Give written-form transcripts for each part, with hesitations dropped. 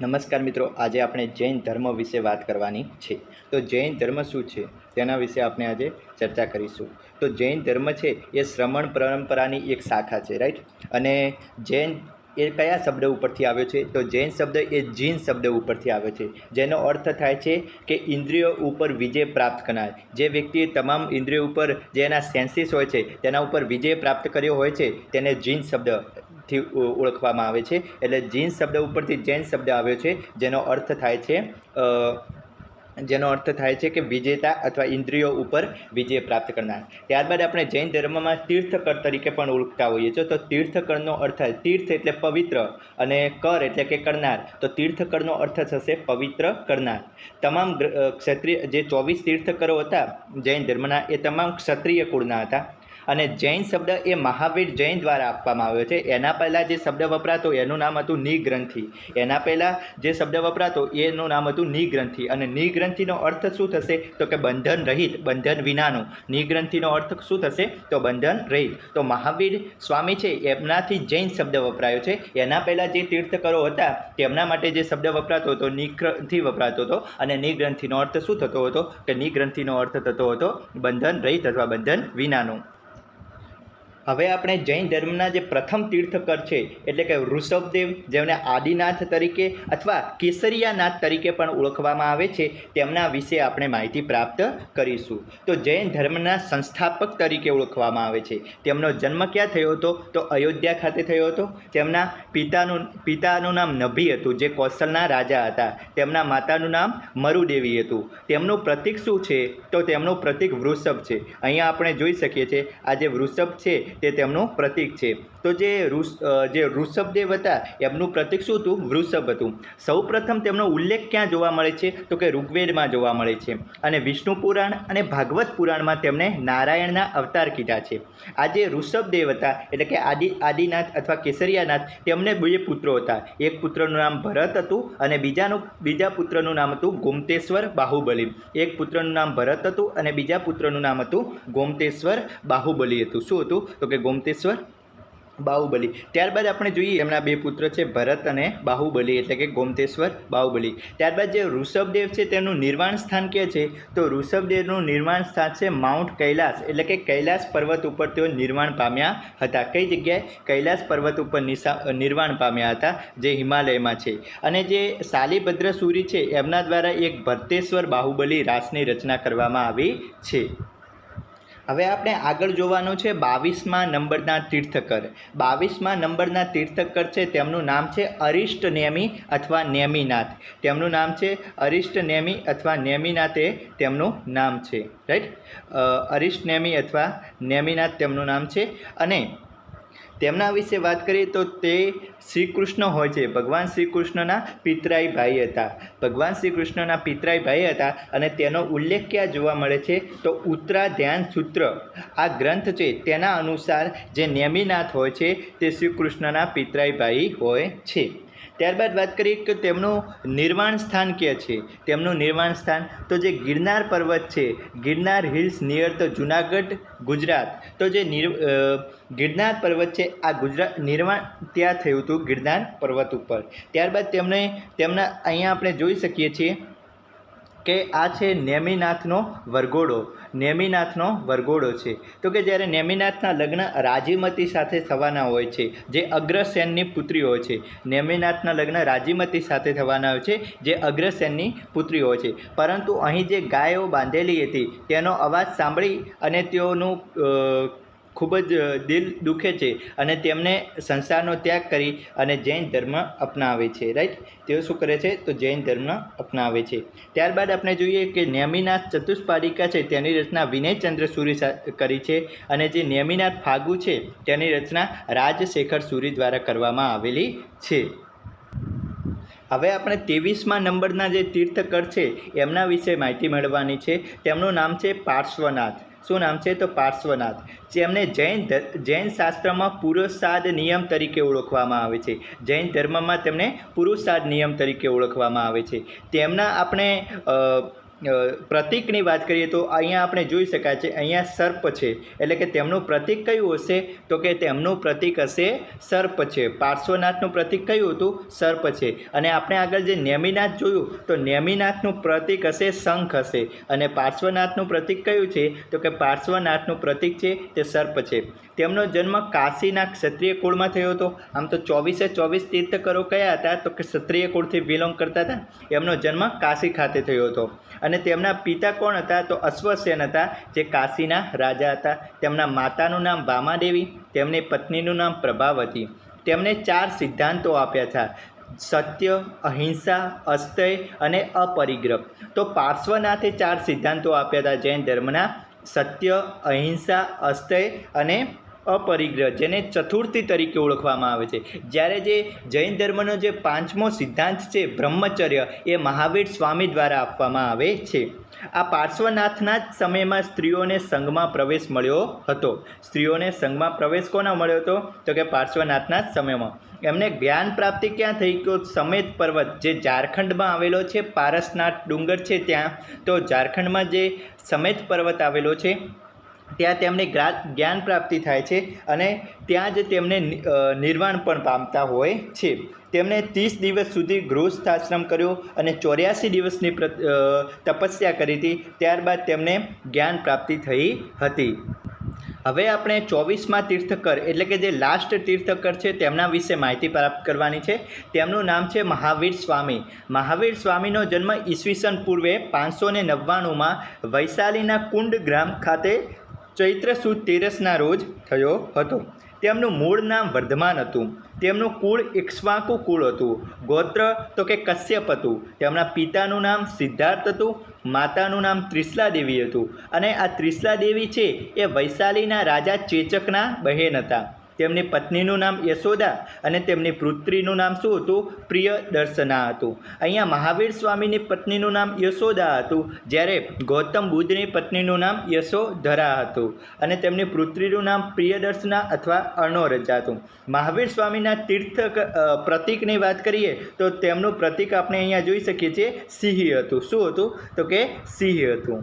નમસ્કાર મિત્રો, આજે આપણે જૈન ધર્મ વિશે વાત કરવાની છે. તો જૈન ધર્મ શું છે તેના વિશે આપણે આજે ચર્ચા કરીશું. તો જૈન ધર્મ છે એ શ્રમણ પરંપરાની એક શાખા છે, રાઈટ. અને જૈન એ કયા શબ્દ ઉપરથી આવ્યો છે? તો જૈન શબ્દ એ જીન શબ્દ ઉપરથી આવ્યો છે, જેનો અર્થ થાય છે કે ઇન્દ્રિયો ઉપર વિજય પ્રાપ્ત કરનાર. જે વ્યક્તિએ તમામ ઇન્દ્રિયો ઉપર જે એના સેન્સીસ હોય છે તેના ઉપર વિજય પ્રાપ્ત કર્યો હોય છે તેને જીન શબ્દથી ઓળખવામાં આવે છે. એટલે જીન શબ્દ ઉપરથી જૈન શબ્દ આવ્યો છે, જેનો અર્થ થાય છે કે વિજેતા અથવા ઇન્દ્રિયો ઉપર વિજય પ્રાપ્ત કરનાર. ત્યારબાદ આપણે જૈન ધર્મમાં તીર્થકર તરીકે પણ ઓળખતા હોઈએ છીએ. તો તીર્થકરનો અર્થ થાય, તીર્થ એટલે પવિત્ર અને કર એટલે કે કરનાર. તો તીર્થકરનો અર્થ થશે પવિત્ર કરનાર. તમામ ક્ષત્રિય જે 24 તીર્થકરો હતા જૈન ધર્મના, એ તમામ ક્ષત્રિય કુળના હતા. અને જૈન શબ્દ એ મહાવીર જૈન દ્વારા આપવામાં આવ્યો છે. એના પહેલાં જે શબ્દ વપરાતો એનું નામ હતું નિગ્રંથિ. એના પહેલાં જે શબ્દ વપરાતો એનું નામ હતું નિગ્રંથિ. અને નિગ્રંથિનો અર્થ શું થશે? તો કે બંધન રહિત, બંધન વિનાનું. નિગ્રંથિનો અર્થ શું થશે? તો બંધન રહિત. તો મહાવીર સ્વામી છે એમનાથી જૈન શબ્દ વપરાયો છે. એના પહેલાં જે તીર્થકરો હતા તેમના માટે જે શબ્દ વપરાતો હતો નિગ્રંથિ વપરાતો હતો. અને નિગ્રંથિનો અર્થ શું થતો હતો? કે નિગ્રંથિનો અર્થ થતો હતો બંધન રહિત અથવા બંધન વિનાનું. હવે આપણે જૈન ધર્મના જે પ્રથમ તીર્થકર છે એટલે કે ઋષભદેવ, જેમને આદિનાથ તરીકે અથવા કેસરિયાનાથ તરીકે પણ ઓળખવામાં આવે છે, તેમના વિશે આપણે માહિતી પ્રાપ્ત કરીશું. તો જૈન ધર્મના સંસ્થાપક તરીકે ઓળખવામાં આવે છે. તેમનો જન્મ ક્યાં થયો હતો? તો અયોધ્યા ખાતે થયો હતો. તેમના પિતાનું નામ નભી હતું, જે કૌશલના રાજા હતા. તેમના માતાનું નામ મરુદેવી હતું. તેમનું પ્રતીક શું છે? તો તેમનું પ્રતીક વૃષભ છે. અહીંયા આપણે જોઈ શકીએ છીએ આ જે વૃષભ છે તે તેમનું પ્રતીક છે. તો જે ઋષભદેવ હતા એમનું પ્રતીક શું હતું? વૃષભ હતું. સૌપ્રથમ તેમનો ઉલ્લેખ ક્યાં જોવા મળે છે? તો કે ઋગ્વેદમાં જોવા મળે છે. અને વિષ્ણુ પુરાણ અને ભાગવત પુરાણમાં તેમણે નારાયણના અવતાર કીધા છે. આ જે ઋષભદેવ હતા એટલે કે આદિનાથ અથવા કેસરિયાનાથ, તેમને બે પુત્રો હતા. એક પુત્રનું નામ ભરત હતું અને બીજા પુત્રનું નામ હતું ગોમતેશ્વર બાહુબલી. એક પુત્રનું નામ ભરત હતું અને બીજા પુત્રનું નામ હતું ગોમતેશ્વર બાહુબલી હતું. શું હતું? તો કે ગોમતેશ્વર બાહુબલી. ત્યારબાદ આપણે જોઈએ એમના બે પુત્ર છે ભરત અને બાહુબલી, એટલે કે ગોમતેશ્વર બાહુબલી. ત્યારબાદ જે ઋષભદેવ છે તેનું નિર્વાણ સ્થાન ક્યાં છે? તો ઋષભદેવનું નિર્વાણ સ્થાન છે માઉન્ટ કૈલાસ, એટલે કે કૈલાસ પર્વત ઉપર તેઓ નિર્વાણ પામ્યા હતા. કઈ જગ્યાએ? કૈલાસ પર્વત ઉપર નિર્વાણ પામ્યા હતા, જે હિમાલયમાં છે. અને જે શાલિભદ્ર સૂરી છે એમના દ્વારા એક ભરતેશ્વર બાહુબલી રાસની રચના કરવામાં આવી છે. હવે આપણે આગળ જોવાનું છે 22મા નંબરના તીર્થકર. 22મા નંબરના તીર્થકર છે તેમનું નામ છે અરિષ્ટ નેમિ અથવા નેમિનાથ. તેમનું નામ છે અરિષ્ટ નેમિ અથવા નેમિનાથ, એ તેમનું નામ છે, રાઈટ. અરિષ્ટ નેમિ અથવા નેમિનાથ તેમનું નામ છે. અને તેમના વિશે વાત કરીએ તો તે શ્રી કૃષ્ણ હોય છે, ભગવાન શ્રી કૃષ્ણના પિતરાઈ ભાઈ હતા. ભગવાન શ્રી કૃષ્ણના પિતરાઈ ભાઈ હતા. અને તેનો ઉલ્લેખ ક્યાં જોવા મળે છે? તો ઉત્તરાધ્યાન સૂત્ર આ ગ્રંથ છે તેના અનુસાર જે નેમિનાથ હોય છે તે શ્રી કૃષ્ણના પિતરાઈ ભાઈ હોય છે. ત્યારબાદ વાત કરીએ કે તેમનું નિર્વાણ સ્થાન ક્યાં છે? તેમનું નિર્વાણ સ્થાન તો જે ગિરનાર પર્વત છે, ગિરનાર હિલ્સ નિયર તો જુનાગઢ, ગુજરાત. તો જે ગિરનાર પર્વત છે આ નિર્વાણ ત્યાં થયું હતું, ગિરનાર પર્વત ઉપર. ત્યારબાદ તેમના અહીંયા આપણે જોઈ શકીએ છીએ કે આ છે નેમિનાથનો વરઘોડો. નેમિનાથનો વરઘોડો છે. તો કે જ્યારે નેમિનાથના લગ્ન રાજીમતી સાથે થવાના હોય છે, જે અગ્રસેનની પુત્રી હોય છે. નેમિનાથના લગ્ન રાજીમતી સાથે થવાના હોય છે, જે અગ્રસેનની પુત્રી હોય છે. પરંતુ અહીં જે ગાયો બાંધેલી હતી તેનો અવાજ સાંભળી અને તેઓનું ખૂબ જ દિલ દુખે છે અને તેમને સંસારનો ત્યાગ કરી અને જૈન ધર્મ અપનાવે છે, રાઈટ. તેઓ શું કરે છે? તો જૈન ધર્મ અપનાવે છે. ત્યારબાદ આપણે જોઈએ કે નેમિનાથ ચતુષ્પાદિકા છે તેની રચના વિનયચંદ્ર સૂરી કરી છે. અને જે નેમિનાથ ફાગુ છે તેની રચના રાજશેખર સૂરી દ્વારા કરવામાં આવેલી છે. હવે આપણે 23મા નંબરના જે તીર્થકર છે એમના વિશે માહિતી મેળવવાની છે. તેમનું નામ છે પાર્શ્વનાથ. શું નામ છે? તો પાર્શ્વનાથ. જેમને જૈન શાસ્ત્રમાં પુરુષાદ નિયમ તરીકે ઓળખવામાં આવે છે. જૈન ધર્મમાં તેમને પુરુષાદ નિયમ તરીકે ઓળખવામાં આવે છે. તેમના આપણે પ્રતીકની વાત કરીએ તો અહીંયા આપણે જોઈ શકાય છે, અહીંયા સર્પ છે, એટલે કે તેમનું પ્રતીક કયું હશે? તો કે તેમનું પ્રતીક હશે સર્પ છે. પાર્શ્વનાથનું પ્રતીક કયું હતું? સર્પ છે. અને આપણે આગળ જે નેમિનાથ જોયું તો નેમિનાથનું પ્રતીક હશે શંખ હશે, અને પાર્શ્વનાથનું પ્રતીક કયું છે? તો કે પાર્શ્વનાથનું પ્રતીક છે તે સર્પ છે. તેમનો જન્મ કાશીના ક્ષત્રિય કુળમાં થયો હતો. આમ તો 24 તીર્થકરો કયા હતા? તો કે ક્ષત્રિય કુળથી બિલોંગ કરતા હતા. એમનો જન્મ કાશી ખાતે થયો હતો. અને તેમના પિતા કોણ હતા? તો અશ્વસેન હતા, જે કાશીના રાજા હતા. તેમના માતાનું નામ વામાદેવી, તેમની પત્નીનું નામ પ્રભાવતી. તેમણે 4 સિદ્ધાંતો આપ્યા હતા: સત્ય, અહિંસા, અસ્તેય અને અપરિગ્રહ. તો પાર્શ્વનાથે 4 સિદ્ધાંતો આપ્યા હતા જૈન ધર્મના: સત્ય, અહિંસા, અસ્તેય અને અપરિગ્રહ, જેને ચતુર્થી તરીકે ઓળખવામાં આવે છે. જ્યારે જે જૈન ધર્મનો જે 5મો સિદ્ધાંત છે બ્રહ્મચર્ય, એ મહાવીર સ્વામી દ્વારા આપવામાં આવે છે. આ પાર્શ્વનાથના જ સમયમાં સ્ત્રીઓને સંઘમાં પ્રવેશ મળ્યો હતો. સ્ત્રીઓને સંઘમાં પ્રવેશ કોનો મળ્યો હતો? તો કે પાર્શ્વનાથના જ સમયમાં. એમને જ્ઞાન પ્રાપ્તિ ક્યાં થઈ? તો સમેત પર્વત, જે ઝારખંડમાં આવેલો છે, પારસનાથ ડુંગર છે ત્યાં. તો ઝારખંડમાં જે સમેત પર્વત આવેલો છે ત્યાં તેમને જ્ઞાન પ્રાપ્તિ થાય છે, અને ત્યાં જ તેમને નિર્વાણ પણ પામતા હોય છે. તેમણે 30 દિવસ સુધી ગૃહસ્થાશ્રમ કર્યો અને 84 દિવસની તપસ્યા કરી હતી. ત્યારબાદ તેમને જ્ઞાન પ્રાપ્તિ થઈ હતી. હવે આપણે 24મા તીર્થકર એટલે કે જે લાસ્ટ તીર્થકર છે તેમના વિશે માહિતી પ્રાપ્ત કરવાની છે. તેમનું નામ છે મહાવીર સ્વામી. મહાવીર સ્વામીનો જન્મ ઈસવીસન પૂર્વે 599માં વૈશાલીના કુંડ ગ્રામ ખાતે ચૈત્ર સુદ 13ના રોજ થયો હતો. તેમનું મૂળ નામ વર્ધમાન હતું. તેમનું કુળ ઇક્ષ્વાકુ કુળ હતું. ગોત્ર તો કે કશ્યપ હતું. તેમના પિતાનું નામ સિદ્ધાર્થ હતું. માતાનું નામ ત્રિશલા દેવી હતું. અને આ ત્રિશલા દેવી છે એ વૈશાલીના રાજા ચેચકના બહેન હતા. તેમની પત્નીનું નામ યશોદા અને તેમની પુત્રીનું નામ શું હતું? પ્રિયદર્શના હતું. અહીંયા મહાવીર સ્વામીની પત્નીનું નામ યશોદા હતું, જ્યારે ગૌતમ બુદ્ધની પત્નીનું નામ યશોધરા હતું, અને તેમની પુત્રીનું નામ પ્રિયદર્શના અથવા અર્ણોરજા હતું. મહાવીર સ્વામીના પ્રતીકની વાત કરીએ તો તેમનું પ્રતીક આપણે અહીંયા જોઈ શકીએ છીએ, સિંહ હતું. શું હતું? તો કે સિંહ હતું.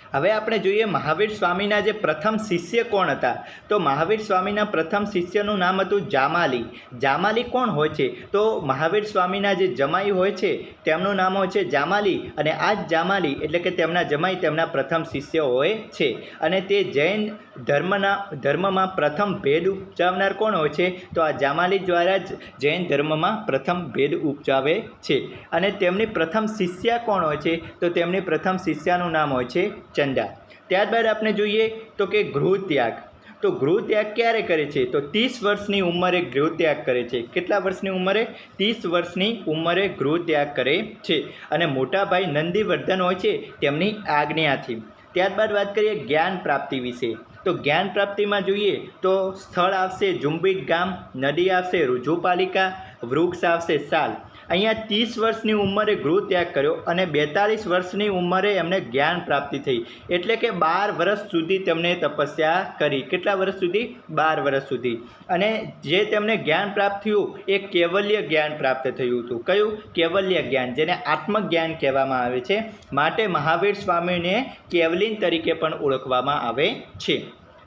હવે આપણે જોઈએ મહાવીર સ્વામીના જે પ્રથમ શિષ્ય કોણ હતા. તો મહાવીર સ્વામીના પ્રથમ શિષ્યનું નામ હતું જામાલી. જામાલી કોણ હોય છે? તો મહાવીર સ્વામીના જે જમાઈ હોય છે તેમનું નામ હોય છે જામાલી, અને આ જ જામાલી એટલે કે તેમના જમાઈ તેમના પ્રથમ શિષ્ય હોય છે. અને તે જૈન ધર્મમાં પ્રથમ ભેદ ઉપજાવનાર કોણ હોય છે? તો આ જામાલી દ્વારા જ જૈન ધર્મમાં પ્રથમ ભેદ ઉપજાવે છે. અને તેમની પ્રથમ શિષ્યા કોણ હોય છે? તો તેમની પ્રથમ શિષ્યાનું નામ હોય છે ચંડા. ત્યારબાદ આપણે જોઈએ તો કે ગૃહત્યાગ. તો ગૃહત્યાગ ક્યારે કરે છે? તો 30 વર્ષની ઉંમરે ગૃહત્યાગ કરે છે. કેટલા વર્ષની ઉંમરે? 30 વર્ષની ઉંમરે ગૃહત્યાગ કરે છે. અને મોટા ભાઈ નંદીવર્ધન હોય છે તેમની આજ્ઞાથી. ત્યારબાદ વાત કરીએ જ્ઞાન પ્રાપ્તિ વિશે. તો જ્ઞાન પ્રાપ્તિમાં જોઈએ તો સ્થળ આવશે જુંબીક ગામ, નદી આવશે રુજુપાલિકા, વૃક્ષ આવશે સાલ. અહીંયા 30 વર્ષની ઉંમરે ગૃહત્યાગ કર્યો અને 42 વર્ષની ઉંમરે એમને જ્ઞાન પ્રાપ્તિ થઈ. એટલે કે 12 વર્ષ સુધી તેમણે તપસ્યા કરી. કેટલા વર્ષ સુધી? 12 વર્ષ સુધી. અને જે તેમને જ્ઞાન પ્રાપ્ત થયું એ કૈવલ્ય જ્ઞાન પ્રાપ્ત થયું હતું. કયું? કૈવલ્ય જ્ઞાન, જેને આત્મજ્ઞાન કહેવામાં આવે છે. માટે મહાવીર સ્વામીને કૈવલિન તરીકે પણ ઓળખવામાં આવે છે.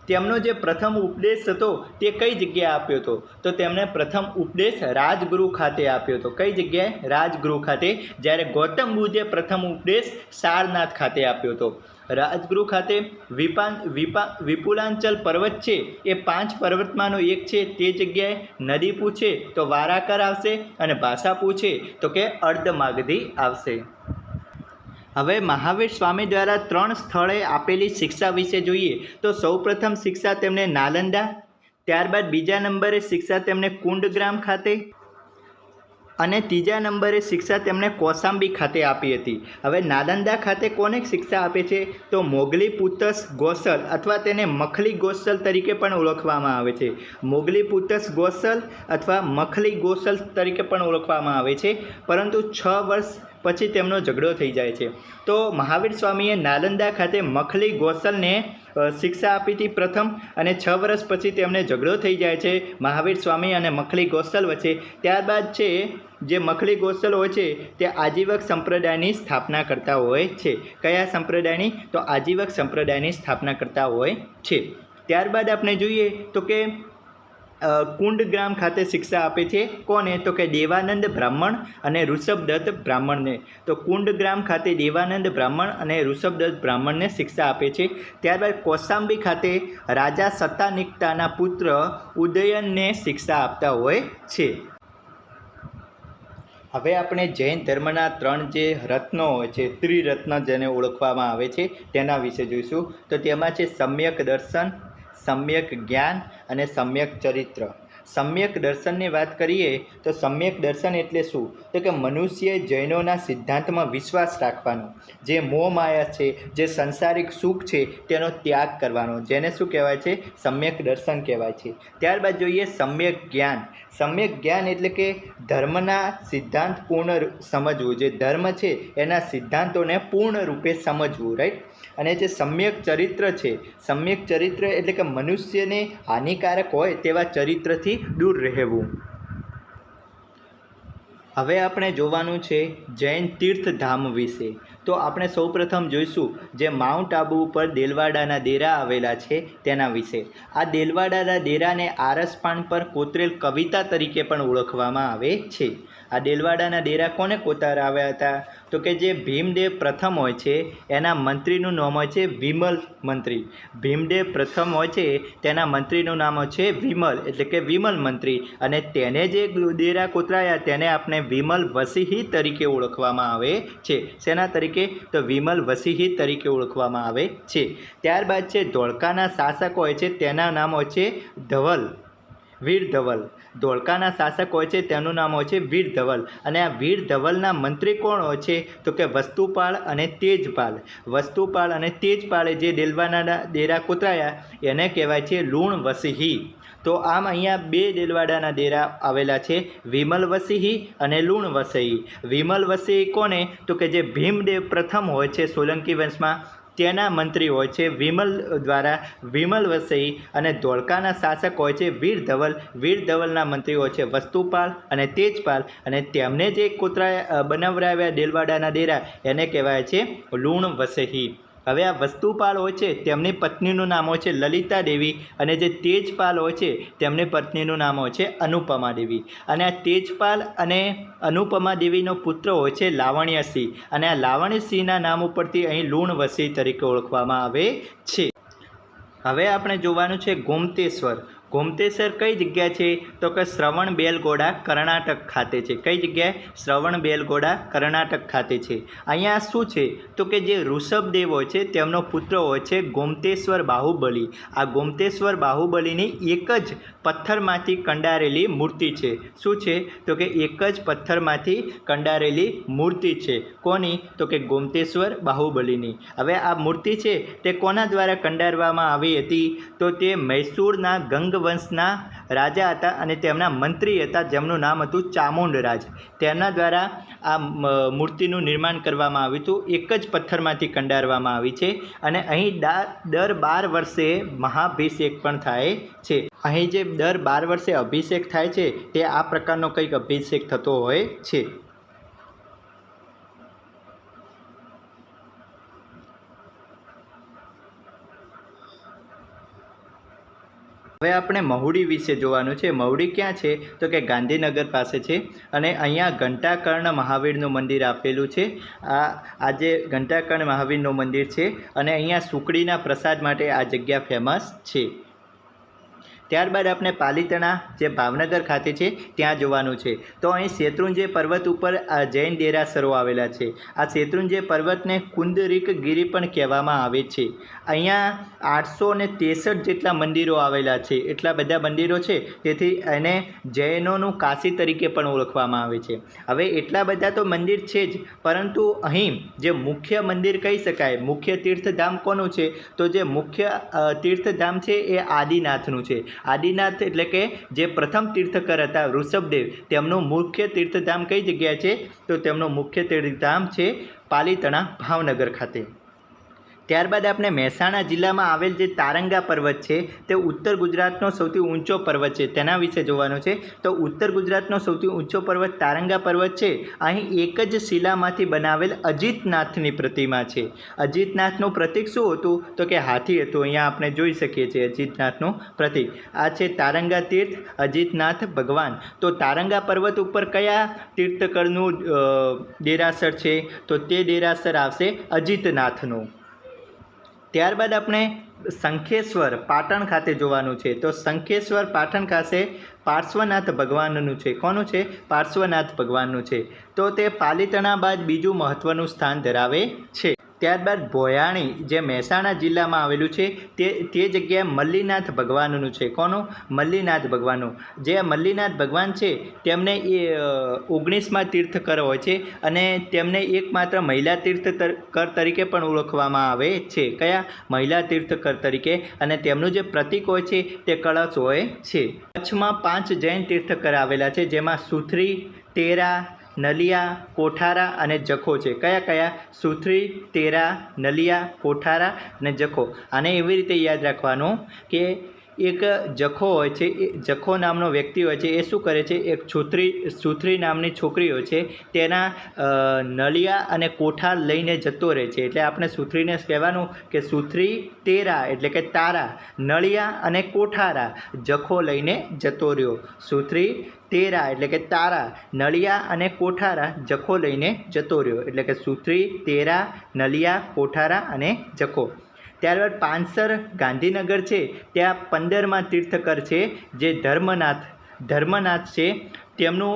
તેમનો જે પ્રથમ ઉપદેશ હતો તે કઈ જગ્યાએ આપ્યો હતો? તો તેમણે પ્રથમ ઉપદેશ રાજગૃહ ખાતે આપ્યો હતો. કઈ જગ્યાએ? રાજગૃહ ખાતે. જ્યારે ગૌતમ બુદ્ધે પ્રથમ ઉપદેશ સારનાથ ખાતે આપ્યો હતો. રાજગૃહ ખાતે વિપુલાંચલ પર્વત છે એ 5 પર્વતમાંનો એક છે. તે જગ્યાએ નદી પૂછે તો વારાકર આવશે, અને ભાષા પૂછે તો કે અર્ધમાગધી આવશે. હવે મહાવીર સ્વામી દ્વારા 3 સ્થળે આપેલી શિક્ષા વિશે જોઈએ તો સૌપ્રથમ શિક્ષા તેમને નાલંદા, ત્યારબાદ બીજા નંબરે શિક્ષા તેમને કુંડગ્રામ ખાતે, અને ત્રીજા નંબરે શિક્ષા તેમણે કૌશાંબી ખાતે આપી હતી. હવે નાલંદા ખાતે કોને શિક્ષા આપે છે? તો મોગલીપુત્તસ ગોસલ અથવા તેને મખલી ગોસલ તરીકે પણ ઓળખવામાં આવે છે. મોગલીપુત્તસ ગોસલ અથવા મખલી ગોસલ તરીકે પણ ઓળખવામાં આવે છે. પરંતુ 6 વર્ષ પછી તેમનો ઝઘડો થઈ જાય છે. તો મહાવીર સ્વામીએ નાલંદા ખાતે મખલી ગોસલને શિક્ષા આપી હતી પ્રથમ, અને 6 વર્ષ પછી તેમને ઝઘડો થઈ જાય છે મહાવીર સ્વામી અને મખલી ગોસલ વચ્ચે. ત્યારબાદ છે જે મખલી ગોસલ હોય છે તે આજીવક સંપ્રદાયની સ્થાપના કરતા હોય છે. કયા સંપ્રદાયની? તો આજીવક સંપ્રદાયની સ્થાપના કરતા હોય છે. ત્યારબાદ આપણે જોઈએ તો કે કુંડગ્રામ ખાતે શિક્ષા આપે છે. કોને? તો કે દેવાનંદ બ્રાહ્મણ અને ઋષભદત્ત બ્રાહ્મણને. તો કુંડગ્રામ ખાતે દેવાનંદ બ્રાહ્મણ અને ઋષભદત્ત બ્રાહ્મણને શિક્ષા આપે છે. ત્યારબાદ કૌશાંબી ખાતે રાજા સત્તાનિકતાના પુત્ર ઉદયનને શિક્ષા આપતા હોય છે. હવે આપણે જૈન ધર્મના 3 જે રત્નો હોય છે, ત્રિરત્ન જેને ઓળખવામાં આવે છે, તેના વિશે જોઈશું. તો તેમાં છે સમ્યક દર્શન, સમ્યક જ્ઞાન અને સમ્યક ચરિત્ર. સમ્યક દર્શનની વાત કરીએ તો સમ્યક દર્શન એટલે શું? તો કે મનુષ્યએ જૈનોના સિદ્ધાંતમાં વિશ્વાસ રાખવાનો, જે મોહ માયા છે, જે સંસારિક સુખ છે, તેનો ત્યાગ કરવાનો, જેને શું કહેવાય છે? સમ્યક દર્શન કહેવાય છે. ત્યારબાદ જોઈએ સમ્યક જ્ઞાન. સમ્યક જ્ઞાન એટલે કે ધર્મના સિદ્ધાંત પૂર્ણ સમજવું, જે ધર્મ છે એના સિદ્ધાંતોને પૂર્ણ રૂપે સમજવું, રાઈટ. અને જે સમ્યક ચરિત્ર છે, સમ્યક ચરિત્ર એટલે કે મનુષ્યને હાનિકારક હોય તેવા ચરિત્રથી દૂર રહેવું. હવે આપણે જોવાનું છે જૈન તીર્થધામ વિશે. તો આપણે સૌપ્રથમ જોઈશું જે માઉન્ટ આબુ ઉપર દેલવાડાના ડેરા આવેલા છે તેના વિશે. આ દેલવાડાના ડેરાને આરસપાન પર કોતરેલ કવિતા તરીકે પણ ઓળખવામાં આવે છે. આ દેલવાડાના ડેરા કોને કોતરાવ્યા હતા? તો કે જે ભીમદેવ પ્રથમ હોય છે એના મંત્રીનું નામ હોય છે વિમલ મંત્રી. ભીમદેવ પ્રથમ હોય છે તેના મંત્રીનું નામ હોય છે વિમલ, એટલે કે વિમલ મંત્રી. અને તેને જે ડેરા કોતરાયા તેને આપણે વિમલ વસીહી તરીકે ઓળખવામાં આવે છે. શેના તરીકે? તો વિમલ વસીહી તરીકે ઓળખવામાં આવે છે. ત્યારબાદ છે ધોળકાના શાસક હોય છે તેના નામ હોય છે ધવલ, વીર ધવલ. ધોળકાના શાસક હોય છે તેનું નામ હોય છે વીર ધવલ. અને આ વીર ધવલના મંત્રી કોણ હોય છે? તો કે વસ્તુપાલ અને તેજપાલ. વસ્તુપાલ અને તેજપાલે જે દેલવાડાના ડેરા કોતરાયા એને કહેવાય છે લુણ વસીહી. તો આમ અહીંયા 2 દેલવાડાના ડેરા આવેલા છે, વિમલ વસીહી અને લુણ વસીહી. વિમલ વસીહી કોને? તો કે જે ભીમદેવ પ્રથમ હોય છે સોલંકી વંશમાં તેના મંત્રી હોય છે વિમલ દ્વારા વિમલ વસઈ. અને ધોળકાના શાસક હોય છે વીર ધવલ. વીર ધવલના મંત્રી હોય છે વસ્તુપાલ અને તેજપાલ. અને તેમને જે બનાવરાવ્યા દેલવાડાના ડેરા એને કહેવાય છે લુણ વસઈ. હવે આ વસ્તુપાલ હોય છે તેમની પત્નીનું નામ હોય છે લલિતા દેવી, અને જે તેજપાલ હોય છે તેમની પત્નીનું નામ હોય છે અનુપમા દેવી. અને આ તેજપાલ અને અનુપમા દેવીનો પુત્ર હોય છે લાવણ્યસિંહ, અને આ લાવણ્યસિંહના નામ ઉપરથી અહીં લુણવસી તરીકે ઓળખવામાં આવે છે. હવે આપણે જોવાનું છે ગોમતેશ્વર. ગોમતેશ્વર કઈ જગ્યા છે? તો કે શ્રવણબેલગોડા કર્ણાટક ખાતે છે. કઈ જગ્યાએ? શ્રવણબેલગોડા કર્ણાટક ખાતે છે. અહીંયા શું છે? તો કે જે ઋષભદેવ હોય છે તેમનો પુત્ર હોય છે ગોમતેશ્વર બાહુબલી. આ ગોમતેશ્વર બાહુબલીની એક જ પથ્થરમાંથી કંડારેલી મૂર્તિ છે. શું છે? તો કે એક જ પથ્થરમાંથી કંડારેલી મૂર્તિ છે. કોની? તો કે ગોમતેશ્વર બાહુબલીની. હવે આ મૂર્તિ છે તે કોના દ્વારા કંડારવામાં આવી હતી? તો તે મૈસૂરના ગંગવંશના રાજા હતા અને તેમના મંત્રી હતા જેમનું નામ હતું ચામુંડરાજ. તેમના દ્વારા આ મૂર્તિનું નિર્માણ કરવામાં આવ્યું હતું. એક જ પથ્થરમાંથી કંડારવામાં આવી છે. અને અહીં દર 12 વર્ષે મહાભિષેક પણ થાય છે. અહીં જે દર 12 વર્ષે અભિષેક થાય છે તે આ પ્રકારનો કંઈક અભિષેક થતો હોય છે. હવે આપણે મહુડી વિશે જોવાનું છે. મહુડી ક્યાં છે? તો કે ગાંધીનગર પાસે છે. અને અહીંયા ઘંટાકર્ણ મહાવીરનું મંદિર આપેલું છે. આ જે ઘંટાકર્ણ મહાવીરનું મંદિર છે, અને અહીંયા સુકડીના પ્રસાદ માટે આ જગ્યા ફેમસ છે. ત્યારબાદ આપણે પાલિતાણા જે ભાવનગર ખાતે છે ત્યાં જોવાનું છે. તો અહીં શેત્રુંજય પર્વત ઉપર આ જૈન દેરાસરો આવેલા છે. આ શેત્રુંજય પર્વતને કુંદરીક ગિરી પણ કહેવામાં આવે છે. અહીંયા 863 જેટલા મંદિરો આવેલા છે. એટલા બધા મંદિરો છે તેથી એને જૈનોનું કાશી તરીકે પણ ઓળખવામાં આવે છે. હવે એટલા બધા તો મંદિર છે જ, પરંતુ અહીં જે મુખ્ય મંદિર કહી શકાય, મુખ્ય તીર્થધામ કોનું છે? તો જે મુખ્ય તીર્થધામ છે એ આદિનાથનું છે. આદિનાથ એટલે કે જે પ્રથમ તીર્થકર હતા ઋષભદેવ, તેમનું મુખ્ય તીર્થધામ કઈ જગ્યાએ છે? તો તેમનું મુખ્ય તીર્થધામ છે પાલીતાણા ભાવનગર ખાતે. ત્યારબાદ આપણે મહેસાણા જિલ્લામાં આવેલ જે તારંગા પર્વત છે તે ઉત્તર ગુજરાતનો સૌથી ઊંચો પર્વત છે, તેના વિશે જોવાનું છે. તો ઉત્તર ગુજરાતનો સૌથી ઊંચો પર્વત તારંગા પર્વત છે. અહીં એક જ શિલામાંથી બનાવેલ અજીતનાથની પ્રતિમા છે. અજીતનાથનું પ્રતીક શું હતું? તો કે હાથી હતું. અહીંયા આપણે જોઈ શકીએ છીએ અજીતનાથનું પ્રતીક. આ છે તારંગા તીર્થ, અજીતનાથ ભગવાન. તો તારંગા પર્વત ઉપર કયા તીર્થકરનું દેરાસર છે? તો તે દેરાસર આવશે અજીતનાથનું. ત્યારબાદ આપણે શંખેશ્વર પાટણ ખાતે જોવાનું છે. તો શંખેશ્વર પાટણ ખાતે પાર્શ્વનાથ ભગવાનનું છે. કોનું છે? પાર્શ્વનાથ ભગવાનનું છે. તો તે પાલીતાણા બાદ બીજું મહત્ત્વનું સ્થાન ધરાવે છે. ત્યારબાદ ભોયાણી જે મહેસાણા જિલ્લામાં આવેલું છે તે જગ્યાએ મલ્લીનાથ ભગવાનનું છે. કોનું? મલ્લીનાથ ભગવાનનું. જે મલ્લીનાથ ભગવાન છે તેમને એ 19મા તીર્થકર હોય છે અને તેમને એકમાત્ર મહિલા તીર્થકર તરીકે પણ ઓળખવામાં આવે છે. કયા? મહિલા તીર્થકર તરીકે. અને તેમનું જે પ્રતીક હોય છે તે કળશ હોય છે. કચ્છમાં 5 જૈન તીર્થકર આવેલા છે, જેમાં સુથરી, તેરા, નલિયા, કોઠારા અને જખો છે. કયા કયા? સુથરી, તેરા, નલિયા, કોઠારા અને જખો. આને એવી રીતે યાદ રાખવાનું કે એક જખો હોય છે, એ જખો નામનો વ્યક્તિ હોય છે, એ શું કરે છે? એક સુથરી નામની છોકરી હોય છે, તેના નલિયા અને કોઠાર લઈને જતો રહે છે. એટલે આપણે સુથરીને કહેવાનું કે સુથરી, તેરા એટલે કે તારા, નળિયા અને કોઠારા જખો લઈને જતો રહ્યો. સુથરી, તેરા એટલે કે તારા, નળિયા અને કોઠારા જખો લઈને જતો રહ્યો. એટલે કે સુથરી, તેરા, નલિયા, કોઠારા અને જખો. ત્યારબાદ પાંસર ગાંધીનગર છે, ત્યાં 15મા તીર્થકર છે જે ધર્મનાથ છે. તેમનું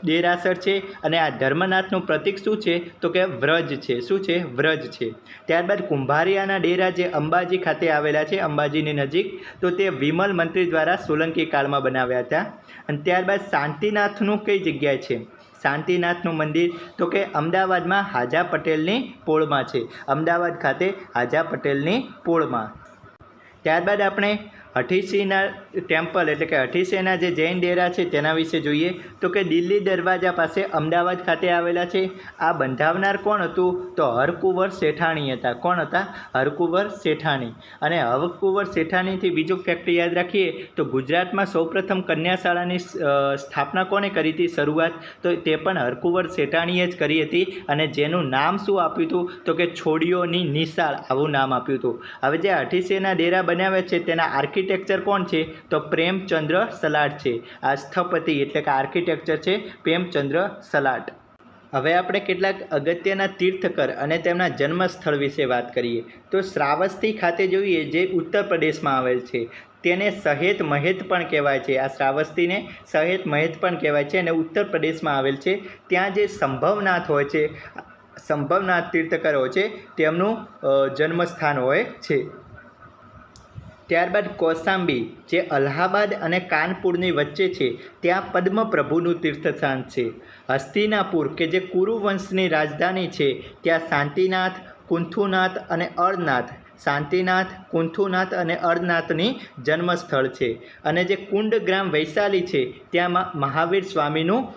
દેરાસર છે અને આ ધર્મનાથનું પ્રતીક શું છે? તો કે વ્રજ છે. શું છે? વ્રજ છે. ત્યારબાદ કુંભારિયાના ડેરા જે અંબાજી ખાતે આવેલા છે, અંબાજીની નજીક, તો તે વિમલ મંત્રી દ્વારા સોલંકી કાળમાં બનાવ્યા હતા. અને ત્યારબાદ શાંતિનાથનું કઈ જગ્યાએ છે? શાંતિનાથનું મંદિર તો કે અમદાવાદમાં હાજા પટેલની પોળમાં છે. અમદાવાદ ખાતે હાજા પટેલની પોળમાં. ત્યારબાદ આપણે હઠીસીના ટેમ્પલ એટલે કે હઠીસીના જે જૈન ડેરા છે તેના વિશે જોઈએ. તો કે દિલ્હી દરવાજા પાસે અમદાવાદ ખાતે આવેલા છે. આ બંધાવનાર કોણ હતું? તો હરકુંવર શેઠાણી હતા. કોણ હતા? હરકુંવર શેઠાણી. અને હરકુંવર શેઠાણીથી બીજું ફેક્ટ યાદ રાખીએ તો ગુજરાતમાં સૌપ્રથમ કન્યા શાળાની સ્થાપના કોણે કરી હતી? શરૂઆત તો તે પણ હરકુંવર શેઠાણીએ જ કરી હતી. અને જેનું નામ શું આપ્યું હતું? તો કે છોડીઓની નિશાળ, આવું નામ આપ્યું હતું. હવે જે હઠીસીના ડેરા બનાવ્યા છે તેના આર્કિટેક્ચર કોણ છે? તો પ્રેમચંદ્ર સલાટ છે. આ સ્થપતિ એટલે કે આર્કિટેક્ચર છે પ્રેમચંદ્ર સલાટ. હવે આપણે કેટલાક અગત્યના તીર્થકર અને તેમના જન્મસ્થળ વિશે વાત કરીએ. તો શ્રાવસ્તી ખાતે જોઈએ, જે ઉત્તર પ્રદેશમાં આવેલ છે. તેને સહેત મહેત પણ કહેવાય છે. આ શ્રાવસ્તીને સહેત મહેત પણ કહેવાય છે અને ઉત્તર પ્રદેશમાં આવેલ છે. ત્યાં જે સંભવનાથ હોય છે, સંભવનાથ તીર્થકર હોય છે, તેમનું જન્મસ્થાન હોય છે. ત્યારબાદ કૌશાંબી જે અલ્હાબાદ અને કાનપુરની વચ્ચે છે, ત્યાં પદ્મપ્રભુનું તીર્થસ્થાન છે. હસ્તિનાપુર કે જે કુરુ વંશની રાજધાની છે, ત્યાં શાંતિનાથ, કુંથુનાથ અને અર્ણનાથ, શાંતિનાથ, કુંથુનાથ અને અર્ણનાથની જન્મસ્થળ છે. અને જે કુંડગ્રામ વૈશાલી છે, ત્યાં મહાવીર સ્વામીનું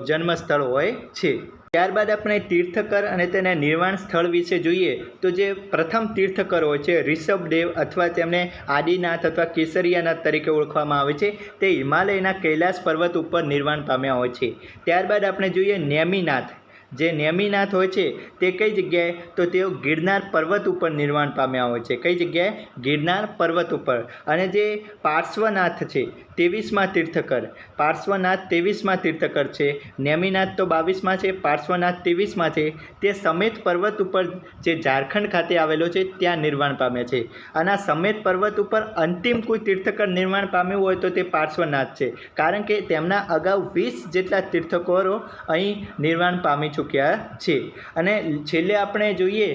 જન્મસ્થળ હોય છે. ત્યારબાદ આપણે તીર્થકર અને તેના નિર્વાણ સ્થળ વિશે જોઈએ. તો જે પ્રથમ તીર્થકર હોય છે ઋષભદેવ, અથવા તેમને આદિનાથ અથવા કેસરિયાનાથ તરીકે ઓળખવામાં આવે છે, તે હિમાલયના કૈલાસ પર્વત ઉપર નિર્વાણ પામ્યા હોય છે. ત્યારબાદ આપણે જોઈએ નેમિનાથ. જે નેમિનાથ હોય છે તે કઈ જગ્યાએ? તો તેઓ ગિરનાર પર્વત ઉપર નિર્વાણ પામ્યા હોય છે. કઈ જગ્યાએ? ગિરનાર પર્વત ઉપર. અને જે પાર્શ્વનાથ છે 23મા તીર્થકર, પાર્શ્વનાથ 23મા તીર્થકર છે. નેમિનાથ તો 22મા છે, પાર્શ્વનાથ 23મા છે. તે સમેત પર્વત ઉપર જે ઝારખંડ ખાતે આવેલો છે ત્યાં નિર્વાણ પામ્યા છે. અને આ સમેત પર્વત ઉપર અંતિમ કોઈ તીર્થકર નિર્વાણ પામ્યું હોય તો તે પાર્શ્વનાથ છે, કારણ કે તેમના અગાઉ 20 જેટલા તીર્થકરો અહીં નિર્વાણ પામી ચૂક્યા છે. અને છેલ્લે આપણે જોઈએ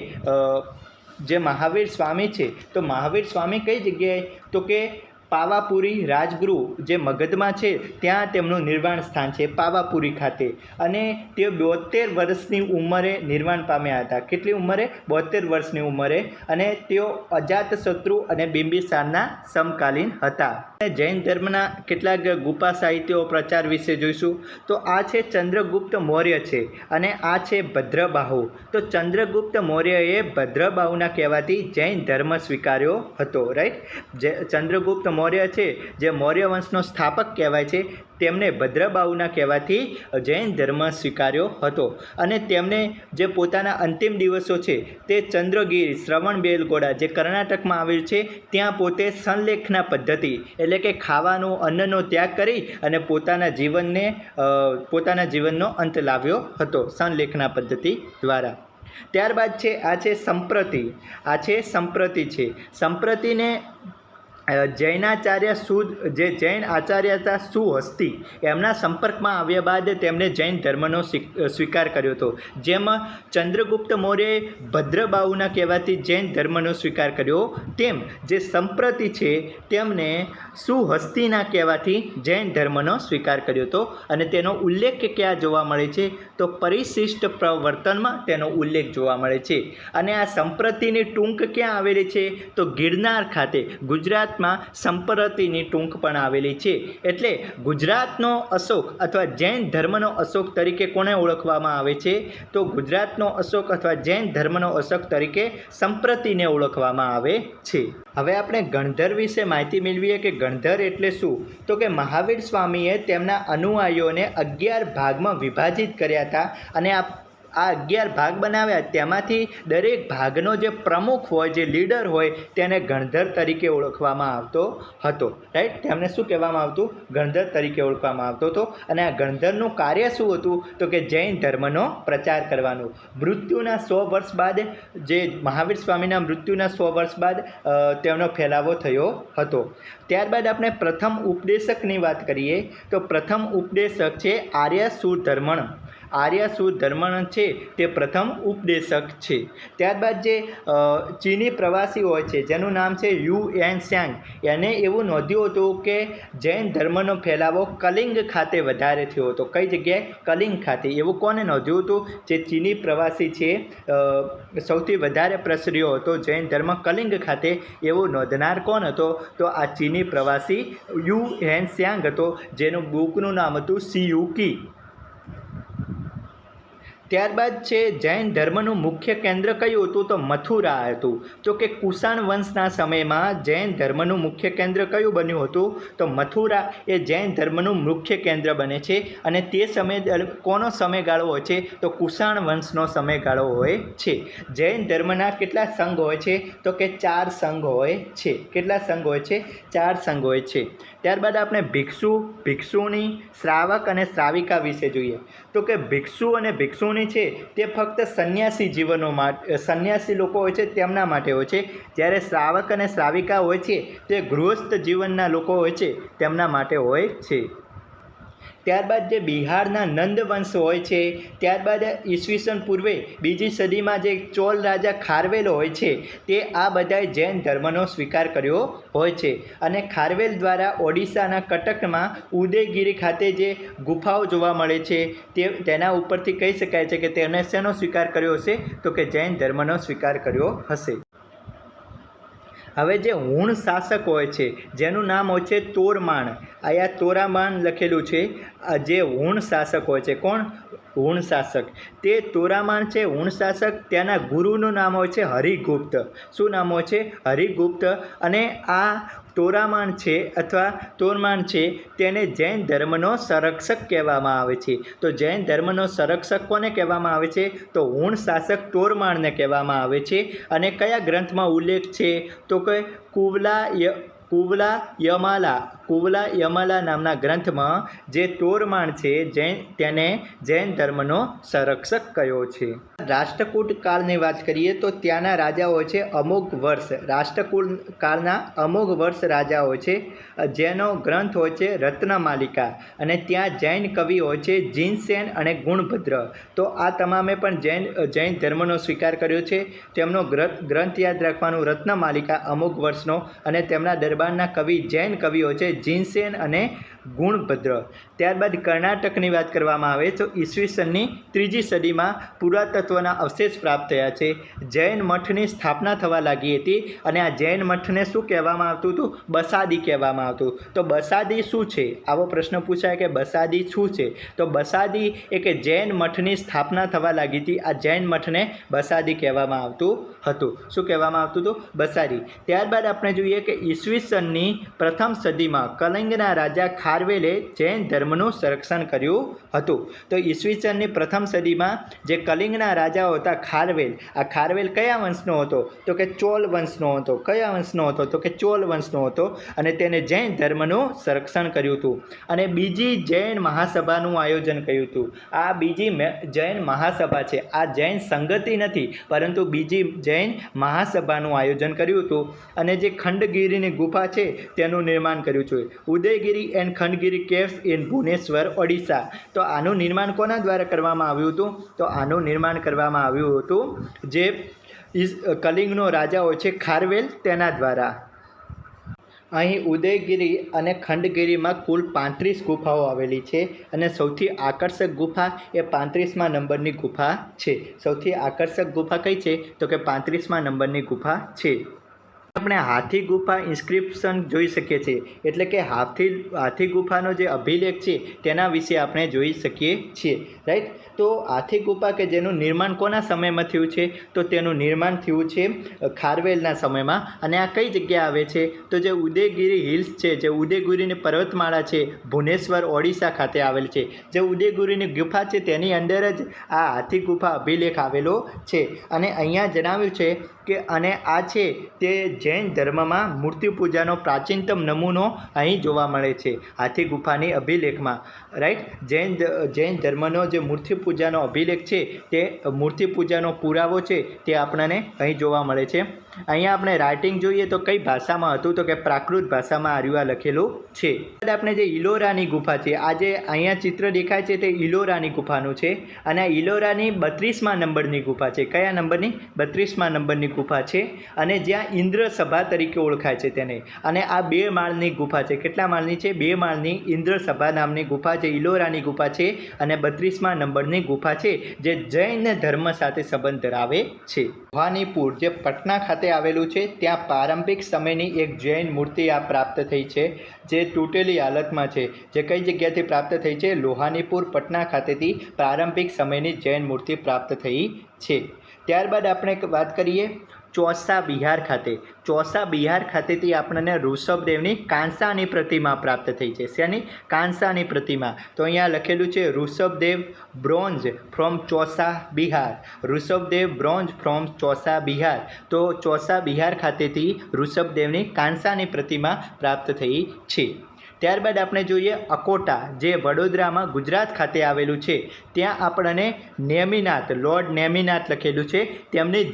જે મહાવીર સ્વામી છે, તો મહાવીર સ્વામી કઈ જગ્યાએ? તો કે પાવાપુરી રાજગૃહ જે મગધમાં છે ત્યાં તેમનું નિર્વાણ સ્થાન છે પાવાપુરી ખાતે, અને તેઓ 72 વર્ષની ઉંમરે નિર્વાણ પામ્યા હતા. કેટલી ઉંમરે? 72 વર્ષની ઉંમરે. અને તેઓ અજાતશત્રુ અને બિંબિસારના સમકાલીન હતા. જૈન ધર્મના કેટલાક ગુફા સાહિત્યો પ્રચાર વિશે જોઈશું. તો આ છે ચંદ્રગુપ્ત મૌર્ય છે, અને આ છે ભદ્રબાહુ. તો ચંદ્રગુપ્ત મૌર્યએ ભદ્રબાહુના કહેવાથી જૈન ધર્મ સ્વીકાર્યો હતો. રાઈટ, જે ચંદ્રગુપ્ત મૌર્ય છે જે મૌર્ય વંશનો સ્થાપક કહેવાય છે, તેમને ભદ્રબાહુના કહેવાથી જૈન ધર્મ સ્વીકાર્યો હતો. અને તેમને જે પોતાના અંતિમ દિવસો છે તે ચંદ્રગીરી શ્રવણબેલગોળા જે કર્ણાટકમાં આવેલ છે ત્યાં પોતે સંલેખના પદ્ધતિ એટલે કે ખાવાનો અન્નનો ત્યાગ કરી અને પોતાના જીવનનો અંત લાવ્યો હતો સંલેખના પદ્ધતિ દ્વારા. ત્યારબાદ છે આ છે સંપ્રતિ. આ છે સંપ્રતિ છે. સંપ્રતિને જૈનાચાર્ય જે જૈન આચાર્ય હતા સુહસ્તી, એમના સંપર્કમાં આવ્યા બાદ તેમણે જૈન ધર્મનો સ્વીકાર કર્યો હતો. જેમાં ચંદ્રગુપ્ત મૌર્યએ ભદ્રબાહુના કહેવાથી જૈન ધર્મનો સ્વીકાર કર્યો, તેમ જે સંપ્રતિ છે તેમને સુહસ્તીના કહેવાથી જૈન ધર્મનો સ્વીકાર કર્યો હતો. અને તેનો ઉલ્લેખ ક્યાં જોવા મળે છે? તો પરિશિષ્ટ પ્રવર્તનમાં તેનો ઉલ્લેખ જોવા મળે છે. અને આ સંપ્રતિની ટૂંક ક્યાં આવેલી છે? તો ગિરનાર ખાતે ગુજરાત માં સંપ્રતિની ટૂંક પણ આવેલી છે. એટલે ગુજરાતનો અશોક અથવા જૈન ધર્મનો અશોક તરીકે કોને ઓળખવામાં આવે છે? તો ગુજરાતનો અશોક અથવા જૈન ધર્મનો અશોક તરીકે સંપ્રતિને ઓળખવામાં આવે છે. હવે આપણે ગણધર વિશે માહિતી મેળવીએ કે ગણધર એટલે શું? તો કે મહાવીર સ્વામીએ તેમના અનુયાયીઓને 11 ભાગમાં વિભાજિત કર્યા હતા, અને આ 11 ભાગ બનાવ્યા. તેમાંથી દરેક ભાગનો જે પ્રમુખ હોય, જે લીડર હોય, તેને ગણધર તરીકે ઓળખવામાં આવતો હતો. રાઈટ, તેમને શું કહેવામાં આવતું? ગણધર તરીકે ઓળખવામાં આવતો હતો. અને આ ગણધરનું કાર્ય શું હતું? તો કે જૈન ધર્મનો પ્રચાર કરવાનું. મૃત્યુના 100 વર્ષ બાદ, જે મહાવીર સ્વામીના મૃત્યુના 100 વર્ષ બાદ તેમનો ફેલાવો થયો હતો. ત્યારબાદ આપણે પ્રથમ ઉપદેશકની વાત કરીએ તો પ્રથમ ઉપદેશક છે આર્યસુધર્મણ. આર્યસુધર્મણ છે તે પ્રથમ ઉપદેશક છે. ત્યારબાદ જે ચીની પ્રવાસી હોય છે જેનું નામ છે યુએન ત્સાંગ, એને એવું નોંધ્યું હતું કે જૈન ધર્મનો ફેલાવો કલિંગ ખાતે વધારે થયો હતો. કઈ જગ્યાએ? કલિંગ ખાતે. એવું કોને નોંધ્યું હતું? જે ચીની પ્રવાસી છે, સૌથી વધારે પ્રસર્યો હતો જૈન ધર્મ કલિંગ ખાતે, એવું નોંધનાર કોણ હતો? તો આ ચીની પ્રવાસી યુએન ત્સાંગ હતો, જેનું બુકનું નામ હતું સિયુકી. ત્યારબાદ છે જૈન ધર્મનું મુખ્ય કેન્દ્ર કયું હતું? તો મથુરા હતું. તો કે કુષાણ વંશના સમયમાં જૈન ધર્મનું મુખ્ય કેન્દ્ર કયું બન્યું હતું? તો મથુરા એ જૈન ધર્મનું મુખ્ય કેન્દ્ર બને છે. અને તે સમય કોનો સમયગાળો હોય છે? તો કુષાણ વંશનો સમયગાળો હોય છે. જૈન ધર્મના કેટલા સંઘ હોય છે? તો કે 4 સંઘ હોય છે. કેટલા સંઘ હોય છે? 4 સંઘ હોય છે. ત્યારબાદ આપણે ભિક્ષુ, ભિક્ષુણી, શ્રાવક અને શ્રાવિકા વિશે જોઈએ. તો કે ભિક્ષુ અને ભિક્ષુણી છે તે ફક્ત સંન્યાસી જીવનો માટે, સંન્યાસી લોકો હોય છે તેમના માટે હોય છે. જ્યારે શ્રાવક અને શ્રાવિકા હોય છે તે ગૃહસ્થ જીવનના લોકો હોય છે તેમના માટે હોય છે. ત્યારબાદ જે બિહારના નંદ વંશ હોય છે, ત્યારબાદ ઈસવીસન પૂર્વે 2જી સદીમાં જે ચોલ રાજા ખારવેલ હોય છે, તે આ બધાએ જૈન ધર્મનો સ્વીકાર કર્યો હોય છે. અને ખારવેલ દ્વારા ઓડિશાના કટકમાં ઉદયગીરી ખાતે જે ગુફાઓ જોવા મળે છે તેના ઉપરથી કહી શકાય છે કે તેમણે શેનો સ્વીકાર કર્યો હશે? તો કે જૈન ધર્મનો સ્વીકાર કર્યો હશે. હવે જે હુણ શાસક હોય છે જેનું નામ હોય છે તોરમાણ, અહીંયા તોરામાણ લખેલું છે. જે હુણ શાસક હોય છે, કોણ? હુણ શાસક. તે તોરામાણ છે હુણ શાસક, ત્યાંના ગુરુનું નામ હોય છે હરિગુપ્ત. શું નામ હોય છે? હરિગુપ્ત. અને આ તોરામાણ છે અથવા તોરમાણ છે તેને જૈન ધર્મનો સંરક્ષક કહેવામાં આવે છે. તો જૈન ધર્મનો સંરક્ષક કોને કહેવામાં આવે છે? તો હુણ શાસક તોરમાણને કહેવામાં આવે છે. અને કયા ગ્રંથમાં ઉલ્લેખ છે? તો કે કુવલા યમાલા નામના ગ્રંથમાં જે તોરમાણ છે તેને જૈન ધર્મનો સંરક્ષક કહ્યો છે. રાષ્ટ્રકૂટ કાળની વાત કરીએ તો ત્યાંના રાજા હોય છે અમોઘ વર્ષ. રાષ્ટ્રકૂટ કાળના અમોઘ વર્ષ રાજા હોય છે, જેનો ગ્રંથ હોય છે રત્નમાલિકા. અને ત્યાં જૈન કવિ હોય છે જીનસેન અને ગુણભદ્ર. તો આ તમામે પણ જૈન ધર્મનો સ્વીકાર કર્યો છે. તેમનો ગ્રંથ યાદ રાખવાનું રત્નમાલિકા અમોઘ વર્ષનો. અને તેમના દરબારના કવિ જૈન કવિઓ છે જીનસેન અને ગુણભદ્ર. ત્યારબાદ કર્ણાટકની વાત કરવામાં આવે તો ઈસવીસનની 3જી સદીમાં પુરાતત્વના અવશેષ પ્રાપ્ત થયા છે. જૈન મઠની સ્થાપના થવા લાગી હતી અને આ જૈન મઠને શું કહેવામાં આવતું હતું? બસાદી કહેવામાં આવતું. તો બસાદી શું છે? આવો પ્રશ્ન પૂછાય કે બસાદી શું છે? તો બસાદી એ કે જૈન મઠની સ્થાપના થવા લાગી હતી. આ જૈન મઠને બસાદી કહેવામાં આવતું હતું. શું કહેવામાં આવતું હતું? બસાદી. ત્યારબાદ આપણે જોઈએ કે ઈસવીસનની 1મ સદીમાં કલિંગના રાજા ખારવેલે જૈન ધર્મનું સંરક્ષણ કર્યું હતું. તો ઈસવીસનની 1મ સદીમાં જે કલિંગના રાજાઓ હતા ખારવેલ, આ ખારવેલ કયા વંશનો હતો? તો કે ચોલ વંશનો હતો. કયા વંશનો હતો? તો કે ચોલ વંશનો હતો. અને તેને જૈન ધર્મનું સંરક્ષણ કર્યું હતું. અને બીજી જૈન મહાસભાનું આયોજન કર્યું હતું. આ બીજી જૈન મહાસભા છે. આ જૈન સંગતિ નથી, પરંતુ બીજી જૈન મહાસભાનું આયોજન કર્યું હતું. અને જે ખંડગીરીની ગુફા છે તેનું નિર્માણ કર્યું છે. Udayagiri and Khandagiri caves in Bhubaneswar, Odisha. તો આનું નિર્માણ કોના દ્વારા કરવામાં આવ્યું હતું? તો આનું નિર્માણ કરવામાં આવ્યું હતું જે કલિંગનો રાજા હોય છે ખારવેલ, તેના દ્વારા. અહીં ઉદયગીરી અને ખંડગીરીમાં કુલ 35 ગુફાઓ આવેલી છે અને સૌથી આકર્ષક ગુફા એ 35મા નંબરની ગુફા છે. સૌથી આકર્ષક ગુફા કઈ છે? તો કે 35મા નંબરની ગુફા છે. આપણે હાથી ગુફા ઇન્સ્ક્રિપ્શન જોઈ શકીએ છીએ. એટલે કે હાથી ગુફાનો જે અભિલેખ છે તેના વિશે આપણે જોઈ શકીએ છીએ. રાઈટ. તો હાથી ગુફા કે જેનું નિર્માણ કોના સમયમાં થયું છે? તો તેનું નિર્માણ થયું છે ખારવેલના સમયમાં. અને આ કઈ જગ્યાએ આવે છે? તો જે ઉદયગીરી હિલ્સ છે, જે ઉદયગીરીની પર્વતમાળા છે, ભુવનેશ્વર, ઓડિશા ખાતે આવેલ છે. જે ઉદયગીરીની ગુફા છે તેની અંદર જ આ હાથી ગુફા અભિલેખ આવેલો છે. અને અહીંયા જણાવ્યું છે કે અને આ છે તે જૈન ધર્મમાં મૂર્તિ પૂજાનો પ્રાચીનતમ નમૂનો અહીં જોવા મળે છે હાથી ગુફાની અભિલેખમાં. રાઈટ. જૈન ધર્મનો જે મૂર્તિ પૂજાનો અભિલેખ છે તે મૂર્તિ પૂજાનો પુરાવો છે તે આપણને અહીં જોવા મળે છે. અહીંયા આપણે રાઇટિંગ જોઈએ તો કઈ ભાષામાં હતું? તો કે પ્રાકૃત ભાષામાં આર્યુઆ લખેલું છે. આપણે જે ઇલોરાની ગુફા છે, આ જે અહીંયા ચિત્ર દેખાય છે તે ઇલોરાની ગુફાનું છે. અને આ ઇલોરાની 32મા નંબરની ગુફા છે. કયા નંબરની? 32મા નંબરની ગુફા છે. અને જ્યાં ઇન્દ્ર સભા તરીકે ઓળખાય છે તેને. અને આ 2 માળની ગુફા છે. કેટલા માળની છે? 2 માળની ઇન્દ્ર સભા નામની ગુફા જે ઇલોરાની ગુફા છે અને 32મા નંબરની ગુફા છે જે જૈન ધર્મ સાથે સંબંધ ધરાવે છે. લોહાનીપુર જે પટના ખાતે આવેલું છે ત્યાં પ્રારંભિક સમયની એક જૈન મૂર્તિ આ પ્રાપ્ત થઈ છે જે તૂટેલી હાલતમાં છે. જે કઈ જગ્યાથી પ્રાપ્ત થઈ છે? લોહાનીપુર, પટના ખાતેથી પ્રારંભિક સમયની જૈન મૂર્તિ પ્રાપ્ત થઈ છે. ત્યારબાદ આપણે વાત કરીએ ચોસા બિહાર ખાતે. ચોસા બિહાર ખાતેથી આપણને ઋષભદેવની કાંસાની પ્રતિમા પ્રાપ્ત થઈ છે. શેની? કાંસાની પ્રતિમા. તો અહીંયા લખેલું છે Rishabhadeva bronze from Chausa Bihar. Rishabhadeva bronze from Chausa Bihar. તો ચોસા બિહાર ખાતેથી ઋષભદેવની કાંસાની પ્રતિમા પ્રાપ્ત થઈ છે. ત્યારબાદ આપણે જોઈએ અકોટા જે વડોદરામાં ગુજરાત ખાતે આવેલું છે. ત્યાં આપણને નેમિનાથ, લોર્ડ નેમિનાથ લખેલું છે. તેમની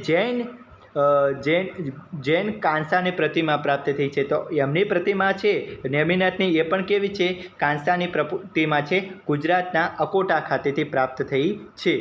જૈન કાંસાની પ્રતિમા પ્રાપ્ત થઈ છે. તો એમની પ્રતિમા છે નેમિનાથની, એ પણ કેવી છે? કાંસાની પ્રતિમા છે. ગુજરાતના અકોટા ખાતેથી પ્રાપ્ત થઈ છે.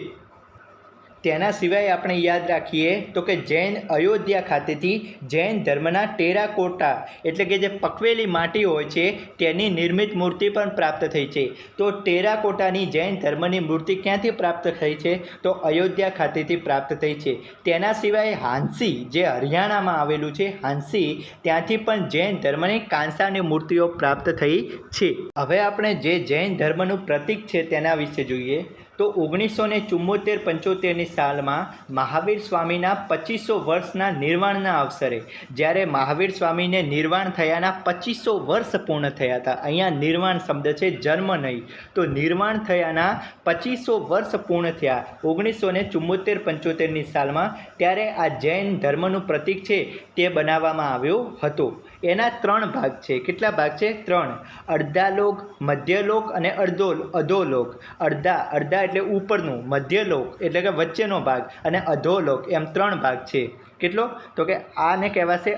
તેના સિવાય આપણે યાદ રાખીએ તો કે જૈન અયોધ્યા ખાતેથી જૈન ધર્મના ટેરાકોટા એટલે કે જે પકવેલી માટી હોય છે તેની નિર્મિત મૂર્તિ પણ પ્રાપ્ત થઈ છે. તો ટેરાકોટાની જૈન ધર્મની મૂર્તિ ક્યાંથી પ્રાપ્ત થઈ છે? તો અયોધ્યા ખાતેથી પ્રાપ્ત થઈ છે. તેના સિવાય હાંસી જે હરિયાણામાં આવેલું છે, હાંસી, ત્યાંથી પણ જૈન ધર્મની કાંસાની મૂર્તિઓ પ્રાપ્ત થઈ છે. હવે આપણે જે જૈન ધર્મનું પ્રતીક છે તેના વિશે જોઈએ. તો 1974-75ની સાલમાં મહાવીર સ્વામીના 2500 વર્ષના નિર્વાણના અવસરે જ્યારે મહાવીર સ્વામીને નિર્વાણ થયાના 2500 વર્ષ પૂર્ણ થયા હતા. અહીંયા નિર્વાણ શબ્દ છે, જન્મ નહીં. તો નિર્વાણ થયાના 2500 વર્ષ પૂર્ણ થયા 1974-75ની સાલમાં. ત્યારે આ જૈન ધર્મનું પ્રતીક છે તે બનાવવામાં આવ્યું હતું. એના 3 ભાગ છે. કેટલા ભાગ છે? 3. અર્ધાલોક, મધ્યલોક અને અધોલોક. અર્ધા એટલે ઉપરનું, મધ્યલોક એટલે કે વચ્ચેનો ભાગ અને અધોલોક, એમ 3 ભાગ છે. કેટલો? તો કે આને કહેવાશે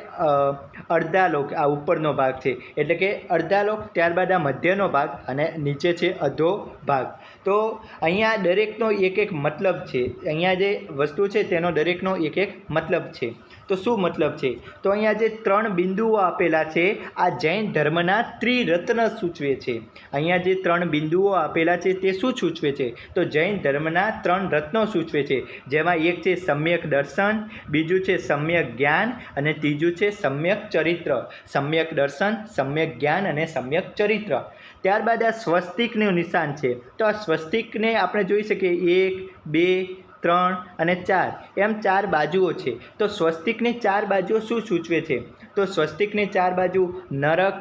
અર્ધાલોક, આ ઉપરનો ભાગ છે એટલે કે અર્ધાલોક. ત્યારબાદ આ મધ્યનો ભાગ અને નીચે છે અધો ભાગ. તો અહીંયા દરેકનો એક મતલબ છે. અહીંયા જે વસ્તુ છે તેનો દરેકનો એક મતલબ છે. તો શું મતલબ છે? તો અહીંયા જે 3 બિંદુઓ આપેલા છે આ જૈન ધર્મના ત્રિરત્ન સૂચવે છે. અહીંયા જે 3 બિંદુઓ આપેલા છે તે શું સૂચવે છે? તો જૈન ધર્મના 3 રત્નો સૂચવે છે, જેમાં એક છે સમ્યક દર્શન, બીજું છે સમ્યક જ્ઞાન અને ત્રીજું છે સમ્યક ચરિત્ર. સમ્યક દર્શન, સમ્યક જ્ઞાન અને સમ્યક ચરિત્ર. ત્યારબાદ આ સ્વસ્તિકનું નિશાન છે. તો આ સ્વસ્તિકને આપણે જોઈ શકીએ 1, 2, 3 અને 4 એમ 4 બાજુઓ છે. તો સ્વસ્તિકની 4 બાજુઓ શું સૂચવે છે? તો સ્વસ્તિકની 4 બાજુ નરક,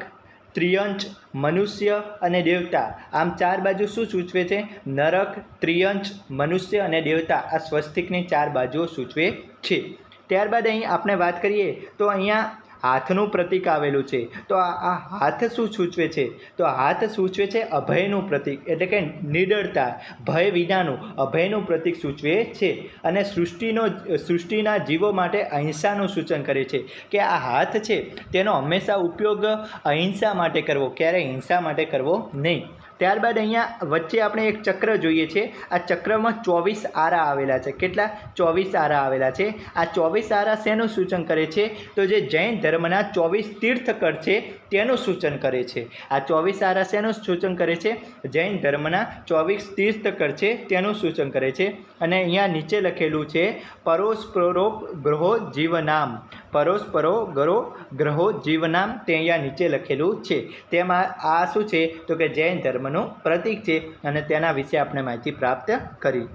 ત્રિયંચ, મનુષ્ય અને દેવતા. આમ 4 બાજુ શું સૂચવે છે? નરક, ત્રિયંચ, મનુષ્ય અને દેવતા. આ સ્વસ્તિકની 4 બાજુઓ સૂચવે છે. ત્યારબાદ અહીં આપણે વાત કરીએ તો અહીંયા હાથનું પ્રતીક આવેલું છે. તો આ હાથ શું સૂચવે છે? તો હાથ સૂચવે છે અભયનું પ્રતીક, એટલે કે નિડરતા, ભય વિનાનું અભયનું પ્રતીક સૂચવે છે. અને સૃષ્ટિના જીવો માટે અહિંસાનું સૂચન કરે છે કે આ હાથ છે તેનો હંમેશા ઉપયોગ અહિંસા માટે કરવો, ક્યારેય હિંસા માટે કરવો નહીં. ત્યારબાદ અહીંયા વચ્ચે આપણે એક ચક્ર જોઈએ છે. આ ચક્રમાં 24 આરા આવેલા છે. કેટલા? 24 આરા આવેલા છે. આ 24 આરા શેનું સૂચન કરે છે? તો જે જૈન ધર્મના 24 તીર્થકર છે તેનું સૂચન કરે છે. આ 24 આરા શેનું સૂચન કરે છે? જૈન ધર્મના 24 તીર્થકર છે તેનું સૂચન કરે છે. અને અહીંયા નીચે લખેલું છે પરોસ્પરો ગ્રહો જીવનામ. પરોસ્પરો ગ્રહો જીવનામ તે અહીંયા નીચે લખેલું છે. તેમાં આ શું છે? તો કે જૈન ધર્મનું પ્રતીક છે અને તેના વિશે આપણે માહિતી પ્રાપ્ત કરી.